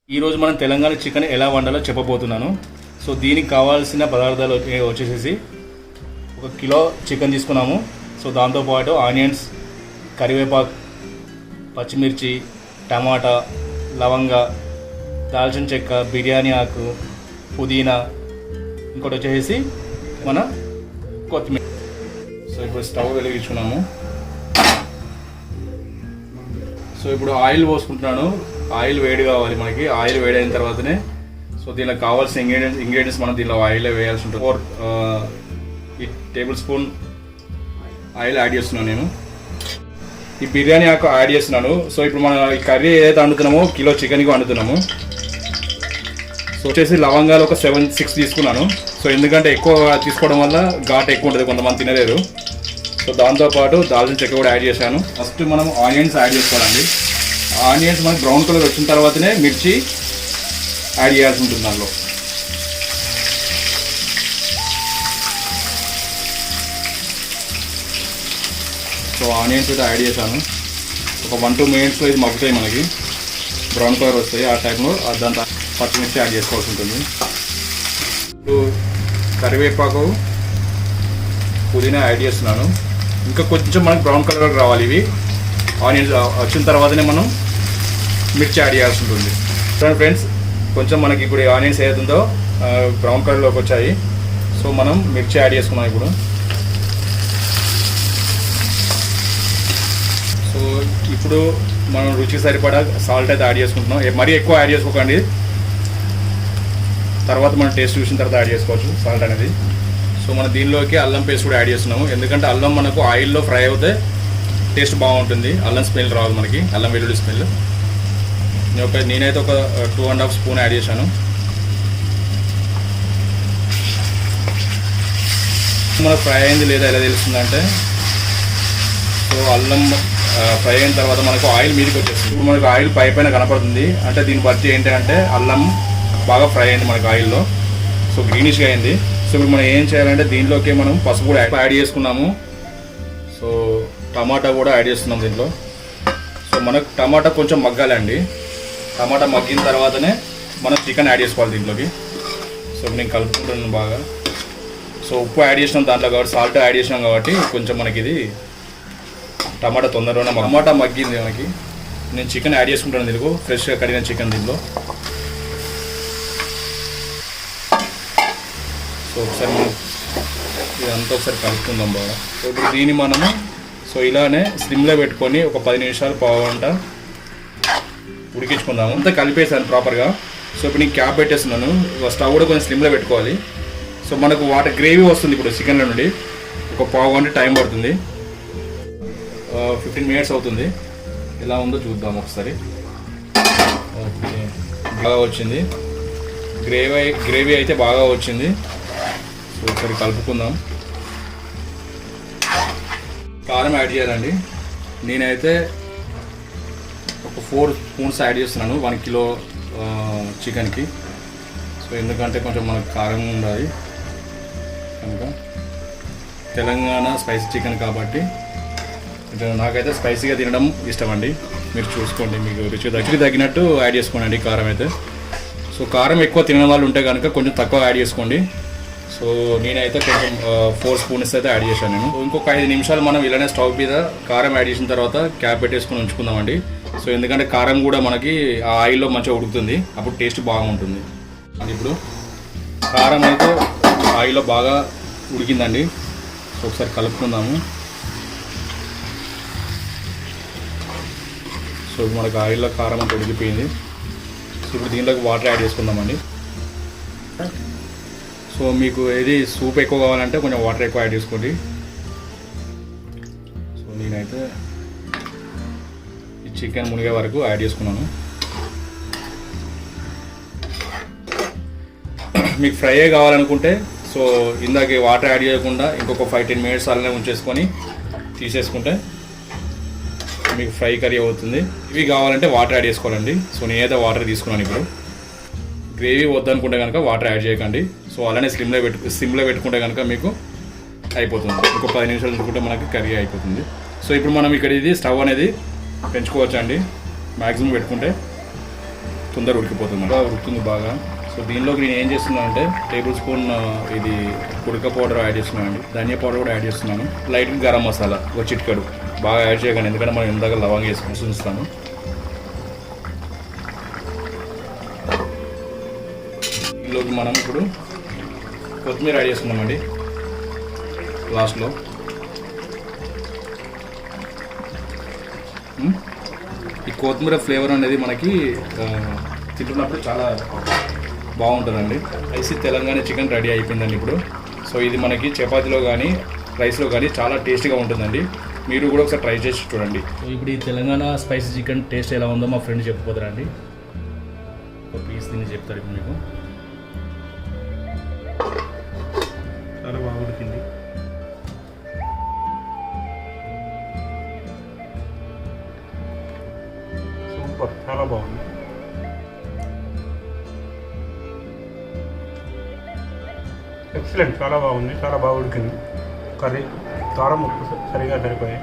ఈరోజు మనం తెలంగాణ చికెన్ ఎలా వండాలో చెప్పబోతున్నాను. సో దీనికి కావాల్సిన పదార్థాలు వచ్చేసి ఒక కిలో చికెన్ తీసుకున్నాము. సో దాంతోపాటు ఆనియన్స్, కరివేపాకు, పచ్చిమిర్చి, టమాటా, లవంగ, దాల్చిన చెక్క, బిర్యానీ ఆకు, పుదీనా, ఇంకోటి వచ్చేసి మన కొత్తిమీర. సో ఇప్పుడు స్టవ్ వెలిగించుకున్నాము. సో ఇప్పుడు ఆయిల్ పోసుకుంటున్నాను. ఆయిల్ వేడి కావాలి మనకి. ఆయిల్ వేడి అయిన తర్వాతనే సో దీనికి కావాల్సిన ఇంగ్రీడియంట్స్ మనం దీనిలో ఆయిల్ వేయాల్సి ఉంటుంది. 4 టేబుల్ స్పూన్ ఆయిల్ యాడ్ చేస్తున్నాను నేను. ఈ బిర్యానీ ఆకు యాడ్ చేస్తున్నాను. సో ఇప్పుడు మనం ఈ కర్రీ ఏదైతే వండుతున్నామో కిలో చికెన్కి వండుతున్నాము. సో వచ్చేసి లవంగాలు ఒక 7-6 తీసుకున్నాను. సో ఎందుకంటే ఎక్కువ తీసుకోవడం వల్ల ఘాట్ ఎక్కువ ఉంటుంది, కొంతమంది తినలేరు. సో దాంతోపాటు దాల్చిన చెక్క కూడా యాడ్ చేశాను. ఫస్ట్ మనం ఆనియన్స్ యాడ్ చేసుకోవాలండి. ఆనియన్స్ మనకి బ్రౌన్ కలర్ వచ్చిన తర్వాతనే మిర్చి యాడ్ చేయాల్సి ఉంటుంది దానిలో. సో ఆనియన్స్ అయితే యాడ్ చేశాను. ఒక 1-2 మినిట్స్లో ఇది మగ్గుతాయి, మనకి బ్రౌన్ కలర్ వస్తాయి. ఆ టైంలో దాంతో పచ్చిమిర్చి యాడ్ చేసుకోవాల్సి ఉంటుంది. ఇప్పుడు కరివేపాకు, పుదీనా యాడ్ చేస్తున్నాను. ఇంకా కొంచెం మనకి బ్రౌన్ కలర్ రావాలి. ఇవి ఆనియన్స్ వచ్చిన తర్వాతనే మనం మిర్చి యాడ్ చేయాల్సి ఉంటుంది. చూడండి ఫ్రెండ్స్, కొంచెం మనకి ఇప్పుడు ఆనియన్స్ ఏదైతుందో బ్రౌన్ కలర్లోకి వచ్చాయి. సో మనం మిర్చి యాడ్ చేసుకున్నాం ఇప్పుడు. సో ఇప్పుడు మనం రుచికి సరిపడా సాల్ట్ అయితే యాడ్ చేసుకుంటున్నాం. మరీ ఎక్కువ యాడ్ చేసుకోకండి, తర్వాత మనం టేస్ట్ చూసిన తర్వాత యాడ్ చేసుకోవచ్చు సాల్ట్ అనేది. సో మనం దీనిలోకి అల్లం పేస్ట్ కూడా యాడ్ చేస్తున్నాము. ఎందుకంటే అల్లం మనకు ఆయిల్లో ఫ్రై అవుతే టేస్ట్ బాగుంటుంది. అల్లం స్మెల్ రాదు మనకి, అల్లం వెల్లుల్లి స్మెల్. నేనైతే ఒక 2.5 స్పూన్ యాడ్ చేశాను. మనకు ఫ్రై అయింది లేదా ఎలా తెలుస్తుందంటే, సో అల్లం ఫ్రై అయిన తర్వాత మనకు ఆయిల్ మీదకి వచ్చేస్తుంది. ఇప్పుడు మనకు ఆయిల్ పైన కనపడుతుంది, అంటే దీన్ని బట్టి ఏంటంటే అల్లం బాగా ఫ్రై అయింది మనకు ఆయిల్లో. సో గ్రీనిష్గా అయింది. సో ఇప్పుడు మనం ఏం చేయాలంటే దీంట్లోకి మనం పసుపు కూడా యాడ్ చేసుకున్నాము. సో టమాటా కూడా యాడ్ చేస్తున్నాం దీంట్లో. సో మనకు టమాటా కొంచెం మగ్గాలండి. టమాటా మగ్గిన తర్వాతనే మనం చికెన్ యాడ్ చేసుకోవాలి దీంట్లోకి. సో నేను కలుపుకుంటున్నాను బాగా. సో ఉప్పు యాడ్ చేసినాం దాంట్లో కాబట్టి, సాల్ట్ యాడ్ చేసినాం కాబట్టి కొంచెం మనకి ఇది టమాటా తొందరగానే టమాటా మగ్గింది మనకి. నేను చికెన్ యాడ్ చేసుకుంటాను దీనికి, ఫ్రెష్గా కడిగిన చికెన్ దీంట్లో. సో ఒకసారి మనం ఇదంతా ఒకసారి కలుపుకుందాం బాగా. సో ఇప్పుడు దీన్ని మనము సో ఇలానే స్లిమ్లో పెట్టుకొని ఒక 10 నిమిషాలు పావుగంట ఉడికించుకుందాము. అంతా కలిపేసాను ప్రాపర్గా. సో ఇప్పుడు నేను క్యాప్ పెట్టేస్తున్నాను. స్టవ్ కూడా కొంచెం స్లిమ్లో పెట్టుకోవాలి. సో మనకు వాటర్ గ్రేవీ వస్తుంది ఇప్పుడు చికెన్లో నుండి. ఒక పావుగంట టైం పడుతుంది, 15 మినిట్స్ అవుతుంది. ఎలా ఉందో చూద్దాం ఒకసారి. ఓకే, బాగా వచ్చింది. గ్రేవీ అయితే బాగా వచ్చింది. సో ఒకసారి కలుపుకుందాం. కారం యాడ్ చేయాలండి. నేనైతే ఒక 4 స్పూన్స్ యాడ్ చేస్తున్నాను 1 కిలో చికెన్కి. సో ఎందుకంటే కొంచెం మనకు కారం ఉండాలి కనుక. తెలంగాణ స్పైసీ చికెన్ కాబట్టి నాకైతే స్పైసీగా తినడం ఇష్టం అండి. మీరు చూసుకోండి, మీకు రుచికి తగ్గినట్టు యాడ్ చేసుకోండి కారం అయితే. సో కారం ఎక్కువ తినని వాళ్ళు ఉంటే కనుక కొంచెం తక్కువ యాడ్ చేసుకోండి. సో నేనైతే కొంచెం 4 స్పూన్స్ అయితే యాడ్ చేశాను నేను. ఇంకొక 5 నిమిషాలు మనం ఇలానే స్టవ్ మీద కారం యాడ్ చేసిన తర్వాత క్యాప్ పెట్టేసుకొని ఉంచుకుందామండి. సో ఎందుకంటే కారం కూడా మనకి ఆ ఆయిల్లో మంచిగా ఉడుకుతుంది, అప్పుడు టేస్ట్ బాగుంటుంది. ఇప్పుడు కారం అయితే ఆయిల్లో బాగా ఉడికిందండి. సో ఒకసారి కలుపుకుందాము. సో మనకు ఆయిల్లో కారం అంతా ఉడికిపోయింది. సో ఇప్పుడు దీనిలోకి వాటర్ యాడ్ చేసుకుందామండి. సో మీకు ఏది సూప్ ఎక్కువ కావాలంటే కొంచెం వాటర్ ఎక్కువ యాడ్ చేసుకోండి. సో నేనైతే ఈ చికెన్ మునిగే వరకు యాడ్ చేసుకున్నాను. మీకు ఫ్రై కావాలనుకుంటే సో ఇందాక వాటర్ యాడ్ చేయకుండా ఇంకొక 5-10 మినిట్స్ అలానే ఉంచేసుకొని తీసేసుకుంటే మీకు ఫ్రై కర్రీ అవుతుంది. ఇవి కావాలంటే వాటర్ యాడ్ చేసుకోవాలండి. సో నేనైతే వాటర్ తీసుకున్నాను. ఇప్పుడు గ్రేవీ వద్దనుకుంటే కనుక వాటర్ యాడ్ చేయకండి. సో అలానే సిమ్లో పెట్టుకుంటే కనుక మీకు అయిపోతుంది. ఇంకో 10 నిమిషాలు ఉంచుకుంటే మనకి కర్రీ అయిపోతుంది. సో ఇప్పుడు మనం ఇక్కడ ఇది స్టవ్ అనేది పెంచుకోవచ్చు అండి మ్యాక్సిమం పెట్టుకుంటే. తొందరగా ఉడికిపోతుంది. బాగా ఉడుకుతుంది బాగా. సో దీనిలోకి నేను ఏం చేస్తున్నాను అంటే టేబుల్ స్పూన్ ఇది కుడక పౌడర్ యాడ్ చేస్తున్నాను అండి, ధనియా పౌడర్ కూడా యాడ్ చేస్తున్నాను, లైట్ గరం మసాలా ఒక చిటికెడు బాగా యాడ్ చేయగానే, ఎందుకంటే మనం ఇందాక లవంగా వేసుకొని చూస్తాను. దీనిలోకి మనం ఇప్పుడు కొత్తిమీర యాడ్ చేసుకున్నామండి లాస్ట్లో. ఈ కొత్తిమీర ఫ్లేవర్ అనేది మనకి తింటున్నప్పుడు చాలా బాగుంటుందండి. ఐసీ తెలంగాణ చికెన్ రెడీ అయిపోయిందండి ఇప్పుడు. సో ఇది మనకి చపాతీలో కానీ రైస్లో కానీ చాలా టేస్టీగా ఉంటుందండి. మీరు కూడా ఒకసారి ట్రై చేసి చూడండి. సో ఇప్పుడు ఈ తెలంగాణ స్పైసీ చికెన్ టేస్ట్ ఎలా ఉందో మా ఫ్రెండ్ చెప్పిపోతారండి. ఒక పీస్ తిని చెప్తారు ఇప్పుడు మీకు. చాలా బాగా ఉడికింది. సూపర్, చాలా బాగుంది. ఎక్సలెంట్, చాలా బాగుంది, చాలా బాగా ఉడికింది. కర్రీ కారం ఉప్పు సరిగా సరిపోయాయి.